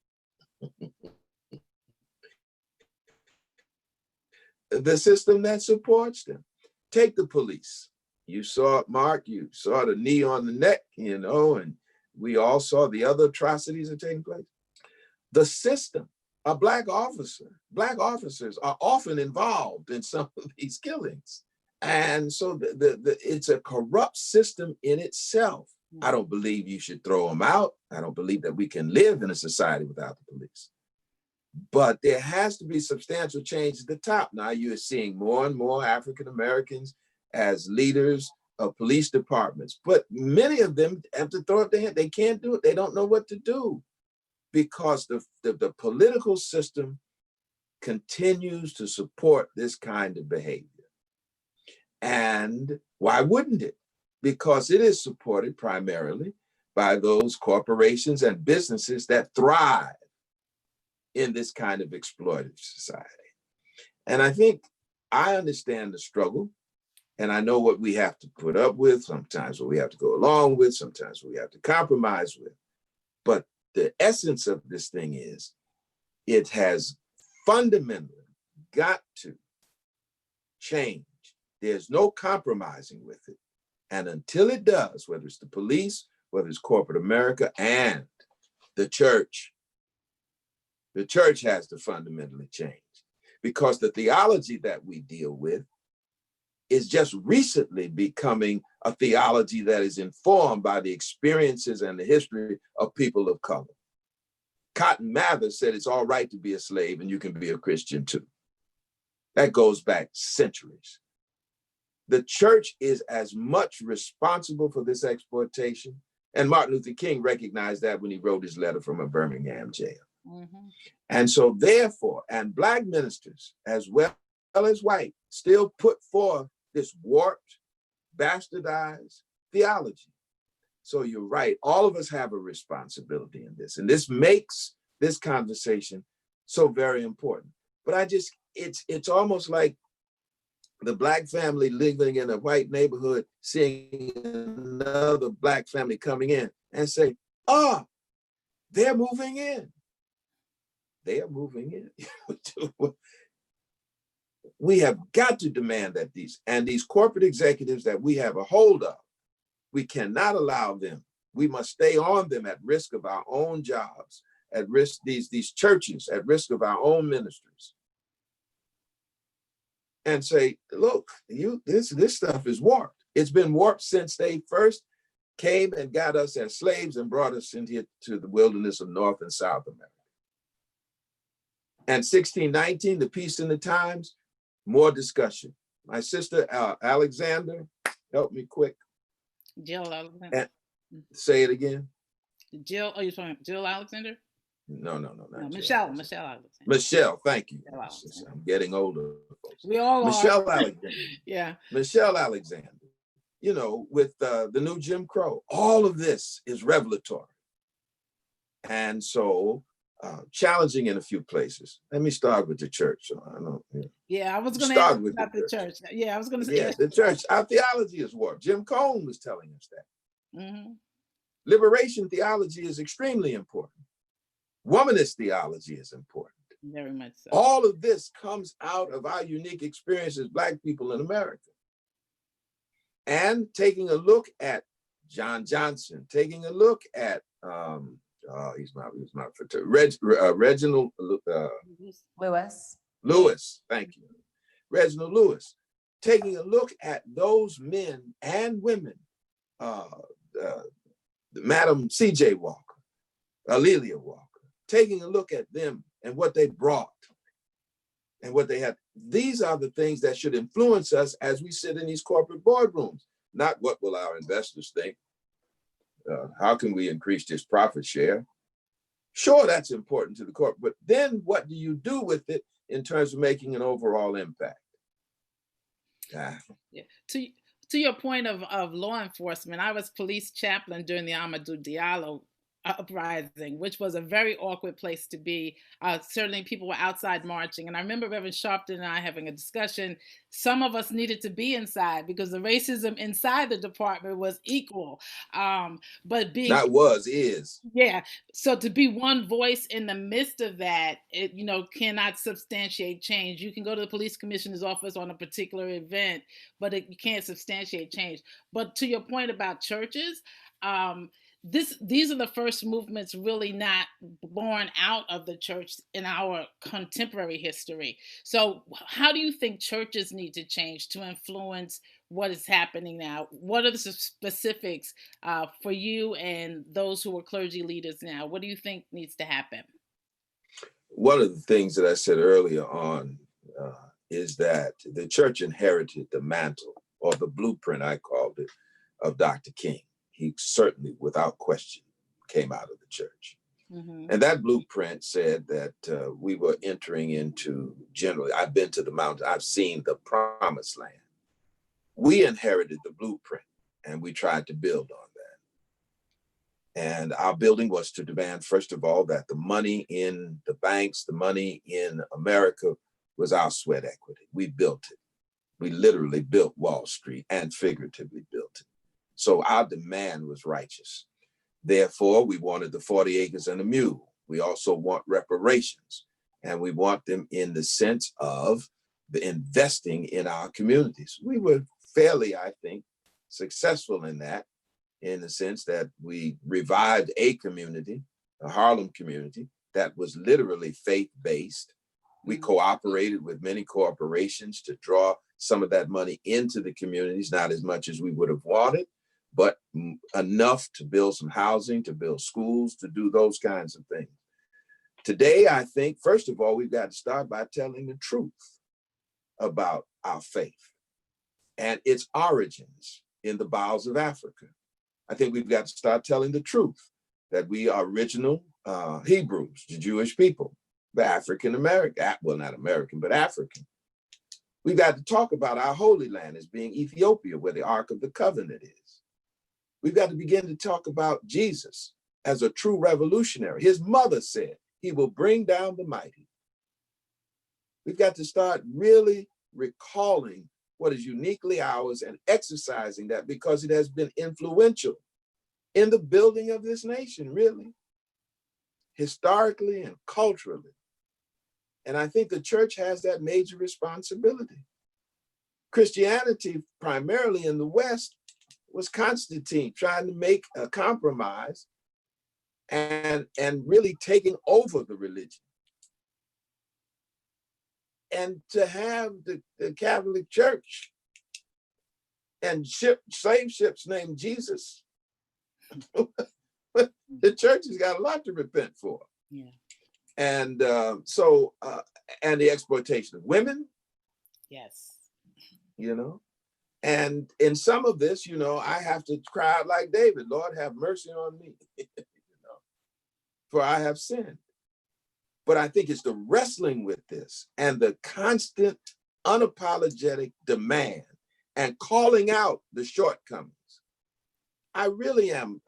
the system that supports them? Take the police. You saw it, Mark, you saw the knee on the neck, and we all saw the other atrocities that are taking place. The system, a Black officers are often involved in some of these killings. And so it's a corrupt system in itself. I don't believe you should throw them out. I don't believe that we can live in a society without the police. But there has to be substantial change at the top. Now you're seeing more and more African Americans as leaders of police departments, but many of them have to throw up their hand. They can't do it. They don't know what to do because the political system continues to support this kind of behavior. And why wouldn't it? Because it is supported primarily by those corporations and businesses that thrive in this kind of exploitative society. And I think I understand the struggle, and I know what we have to put up with, sometimes what we have to go along with, sometimes what we have to compromise with. But the essence of this thing is, it has fundamentally got to change. There's no compromising with it. And until it does, whether it's the police, whether it's corporate America and the church has to fundamentally change, because the theology that we deal with is just recently becoming a theology that is informed by the experiences and the history of people of color. Cotton Mather said it's all right to be a slave and you can be a Christian too. That goes back centuries. The church is as much responsible for this exploitation, and Martin Luther King recognized that when he wrote his letter from a Birmingham jail. And so therefore, and Black ministers as well as white still put forth this warped, bastardized theology. So you're right, all of us have a responsibility in this, and this makes this conversation so very important. But it's almost like the Black family living in a white neighborhood, seeing another Black family coming in and say, oh, they're moving in. They are moving in. We have got to demand that these corporate executives that we have a hold of, we cannot allow them. We must stay on them at risk of our own jobs, at risk, these churches, at risk of our own ministries. And say, look, this stuff is warped. It's been warped since they first came and got us as slaves and brought us into the wilderness of North and South America. And 1619, the peace in the times, more discussion. My sister, Alexander, help me quick. Jill Alexander. Say it again. Jill, oh, you're talking Jill Alexander? No, not No, Jill. Michelle Alexander. Michelle, thank you. Michelle Alexander. I'm getting older, folks. We all Michelle are. Alexander. Yeah. Michelle Alexander. You know, with the new Jim Crow, all of this is revelatory. And so challenging in a few places. Let me start with the church. So I know, Yeah, I was going to Start ask with about the the church. Yeah, I was going to say. yeah, the church. Our theology is warped. Jim Cone was telling us that. Mm-hmm. Liberation theology is extremely important. Womanist theology is important. Very much so. All of this comes out of our unique experience as Black people in America. And taking a look at John Johnson, taking a look at Reginald Lewis, thank you. Reginald Lewis, taking a look at those men and women, Madam C.J. Walker, Alelia Walker, taking a look at them and what they brought and what they had. These are the things that should influence us as we sit in these corporate boardrooms. Not what will our investors think? How can we increase this profit share? Sure, that's important to the corporate, but then what do you do with it in terms of making an overall impact? Yeah. To your point of law enforcement, I was police chaplain during the Amadou Diallo uprising, which was a very awkward place to be. Certainly people were outside marching. And I remember Reverend Sharpton and I having a discussion. Some of us needed to be inside because the racism inside the department was equal. But being is. Yeah. So to be one voice in the midst of that, it, cannot substantiate change. You can go to the police commissioner's office on a particular event, but you can't substantiate change. But to your point about churches, these are the first movements really not born out of the church in our contemporary history. So how do you think churches need to change to influence what is happening now? What are the specifics for you and those who are clergy leaders now? What do you think needs to happen? One of the things that I said earlier on is that the church inherited the mantle, or the blueprint, I called it, of Dr. King. He certainly, without question, came out of the church. Mm-hmm. And that blueprint said that we were entering into, generally, I've been to the mountain, I've seen the promised land. We inherited the blueprint and we tried to build on that. And our building was to demand, first of all, that the money in the banks, the money in America was our sweat equity. We built it. We literally built Wall Street and figuratively built it. So our demand was righteous. Therefore, we wanted the 40 acres and a mule. We also want reparations, and we want them in the sense of the investing in our communities. We were fairly, I think, successful in that, in the sense that we revived a community, a Harlem community, that was literally faith-based. We cooperated with many corporations to draw some of that money into the communities, not as much as we would have wanted, but enough to build some housing, to build schools, to do those kinds of things. Today, I think, first of all, we've got to start by telling the truth about our faith and its origins in the bowels of Africa. I think we've got to start telling the truth that we are original Hebrews, the Jewish people, the African American, well, not American, but African. We've got to talk about our Holy Land as being Ethiopia, where the Ark of the Covenant is. We've got to begin to talk about Jesus as a true revolutionary. His mother said, he will bring down the mighty. We've got to start really recalling what is uniquely ours and exercising that, because it has been influential in the building of this nation, really, historically and culturally. And I think the church has that major responsibility. Christianity, primarily in the West, was Constantine trying to make a compromise and really taking over the religion. And to have the Catholic Church and slave ships named Jesus, the church has got a lot to repent for. Yeah. And and the exploitation of women. Yes. And in some of this, I have to cry out like David, Lord, have mercy on me, for I have sinned. But I think it's the wrestling with this and the constant unapologetic demand and calling out the shortcomings. I really am,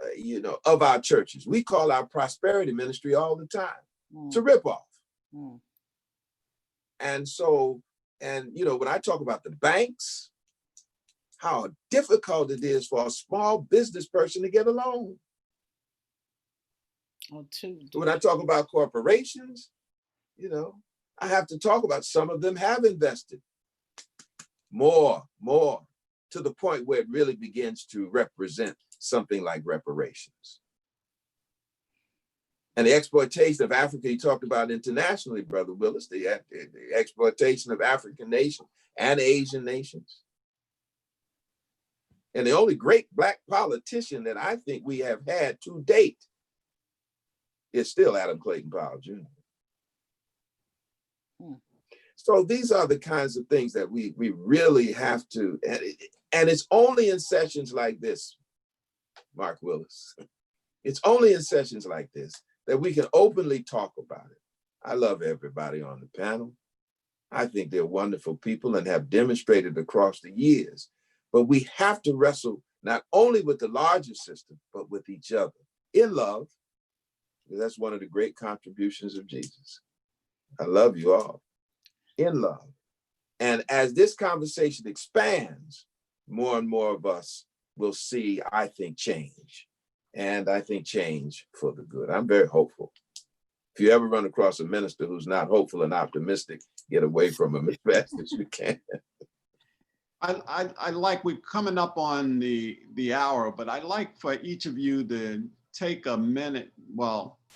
of our churches. We call our prosperity ministry all the time. It's a ripoff. And so, when I talk about the banks, how difficult it is for a small business person to get a loan. When I talk about corporations, I have to talk about some of them have invested more to the point where it really begins to represent something like reparations. And the exploitation of Africa, you talked about internationally, Brother Willis, the exploitation of African nations and Asian nations. And the only great Black politician that I think we have had to date is still Adam Clayton Powell Jr. So these are the kinds of things that we really have to, and it's only in sessions like this, Mark Willis, it's only in sessions like this that we can openly talk about it. I love everybody on the panel. I think they're wonderful people and have demonstrated across the years, but we have to wrestle not only with the larger system, but with each other in love. That's one of the great contributions of Jesus. I love you all. In love. And as this conversation expands, more and more of us will see, I think, change. And I think change for the good. I'm very hopeful. If you ever run across a minister who's not hopeful and optimistic, get away from him as fast as you can. I like, we're coming up on the hour, but I'd like for each of you to take a minute,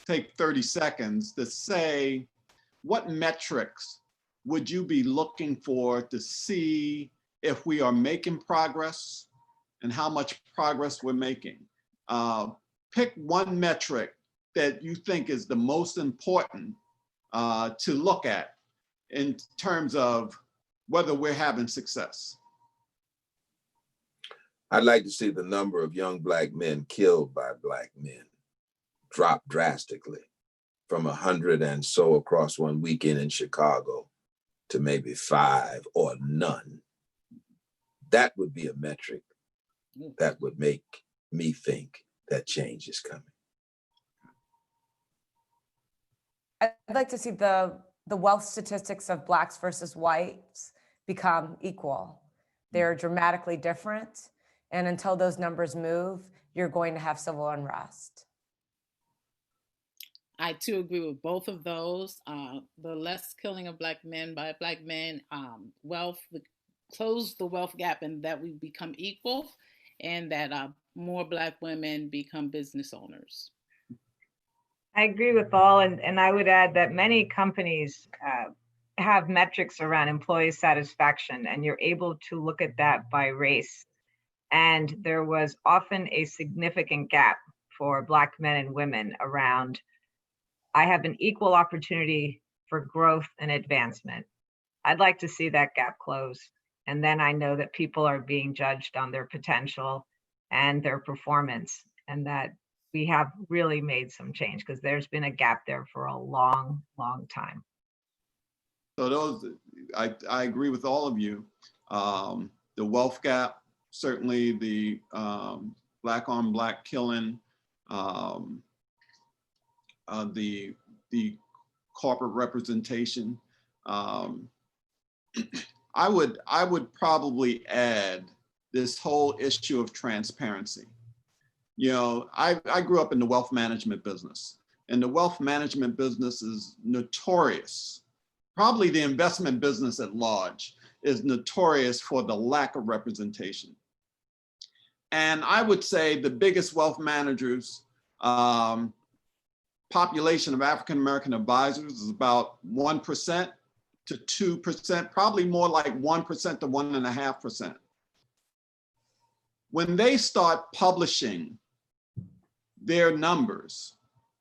take 30 seconds to say, what metrics would you be looking for to see if we are making progress and how much progress we're making? Pick one metric that you think is the most important to look at in terms of whether we're having success. I'd like to see the number of young Black men killed by Black men drop drastically from 100 and so across one weekend in Chicago to maybe 5 or none. That would be a metric that would make me think that change is coming. I'd like to see the wealth statistics of Blacks versus whites become equal. They're dramatically different. And until those numbers move, you're going to have civil unrest. I too agree with both of those. The less killing of Black men by Black men, close the wealth gap, and that we become equal, and that more Black women become business owners. I agree with all, and I would add that many companies have metrics around employee satisfaction, and you're able to look at that by race. And there was often a significant gap for Black men and women around, I have an equal opportunity for growth and advancement. I'd like to see that gap close. And then I know that people are being judged on their potential and their performance, and that we have really made some change, because there's been a gap there for a long, long time. So I agree with all of you. The wealth gap, certainly the Black on Black killing, the corporate representation. I would probably add this whole issue of transparency. I grew up in the wealth management business, and the wealth management business is notorious. Probably the investment business at large is notorious for the lack of representation. And I would say the biggest wealth managers, population of African-American advisors is about 1% to 2%, probably more like 1% to 1.5%. When they start publishing their numbers,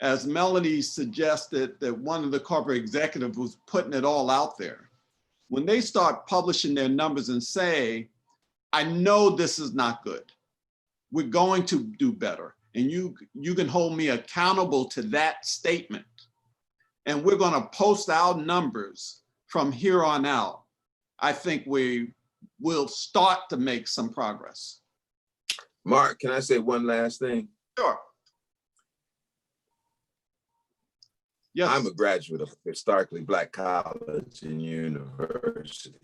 as Mellody suggested that one of the corporate executives was putting it all out there, when they start publishing their numbers and say, I know this is not good, we're going to do better, and you can hold me accountable to that statement, and we're going to post our numbers from here on out, I think we will start to make some progress. Mark, can I say one last thing? Sure. Yes. I'm a graduate of a historically Black college and university.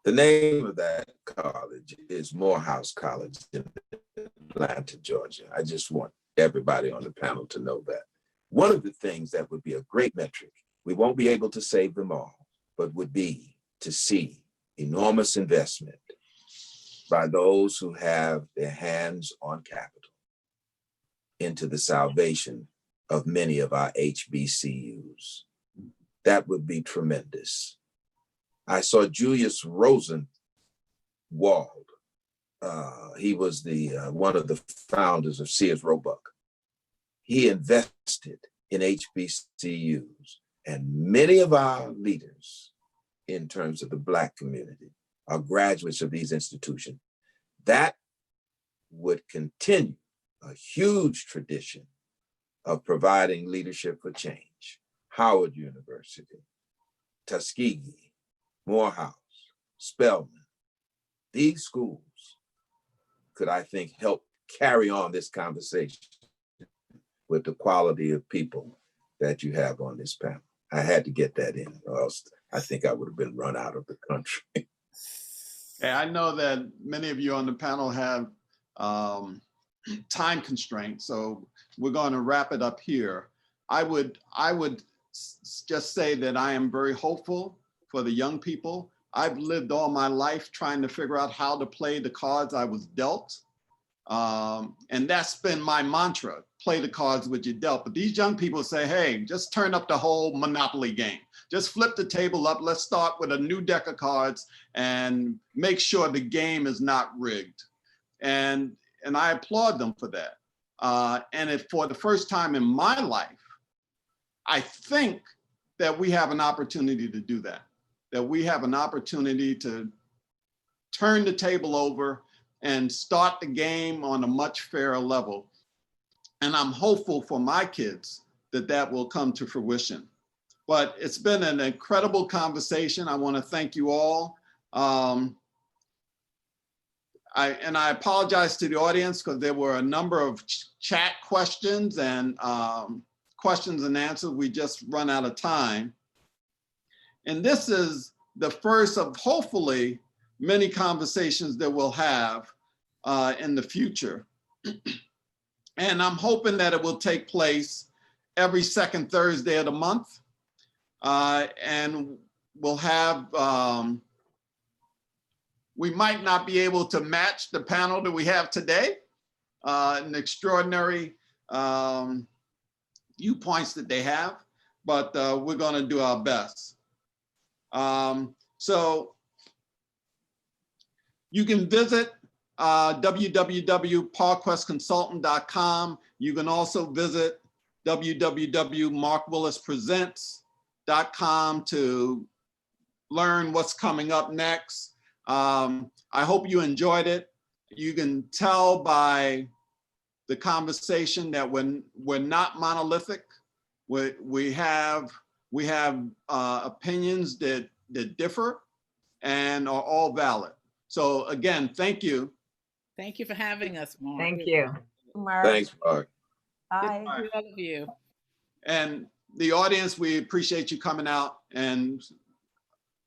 The name of that college is Morehouse College in Atlanta, Georgia. I just want everybody on the panel to know that. One of the things that would be a great metric, we won't be able to save them all, but would be to see enormous investment by those who have their hands on capital into the salvation of many of our HBCUs. That would be tremendous. I saw Julius Rosenwald. He was the one of the founders of Sears Roebuck. He invested in HBCUs, and many of our leaders in terms of the Black community are graduates of these institutions. That would continue a huge tradition of providing leadership for change. Howard University, Tuskegee, Morehouse, Spelman, these schools could, I think, help carry on this conversation with the quality of people that you have on this panel. I had to get that in, or else I think I would have been run out of the country. Okay, I know that many of you on the panel have time constraints, so we're going to wrap it up here. I would just say that I am very hopeful for the young people. I've lived all my life trying to figure out how to play the cards I was dealt. And that's been my mantra, play the cards which you dealt. But these young people say, hey, just turn up the whole Monopoly game. Just flip the table up. Let's start with a new deck of cards and make sure the game is not rigged. And I applaud them for that. And if for the first time in my life, I think that we have an opportunity to do that, that we have an opportunity to turn the table over and start the game on a much fairer level. And I'm hopeful for my kids that that will come to fruition. But it's been an incredible conversation. I want to thank you all. I apologize to the audience because there were a number of chat questions and questions and answers. We just run out of time. And this is the first of hopefully many conversations that we'll have in the future. And I'm hoping that it will take place every second Thursday of the month. And we'll have, we might not be able to match the panel that we have today, an extraordinary viewpoints that they have, but we're gonna do our best. So you can visit www.parquestconsultant.com. You can also visit www.markwillispresents.com to learn what's coming up next. I hope you enjoyed it. You can tell by the conversation that when we're not monolithic, we have opinions that differ and are all valid. So again, thank you. Thank you for having us, Mark. Thank you. Mark. Thanks, Mark. Bye. Good to see all of you. And the audience, we appreciate you coming out, and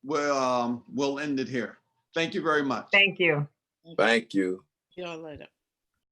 we'll end it here. Thank you very much. Thank you. Thank you. See y'all later.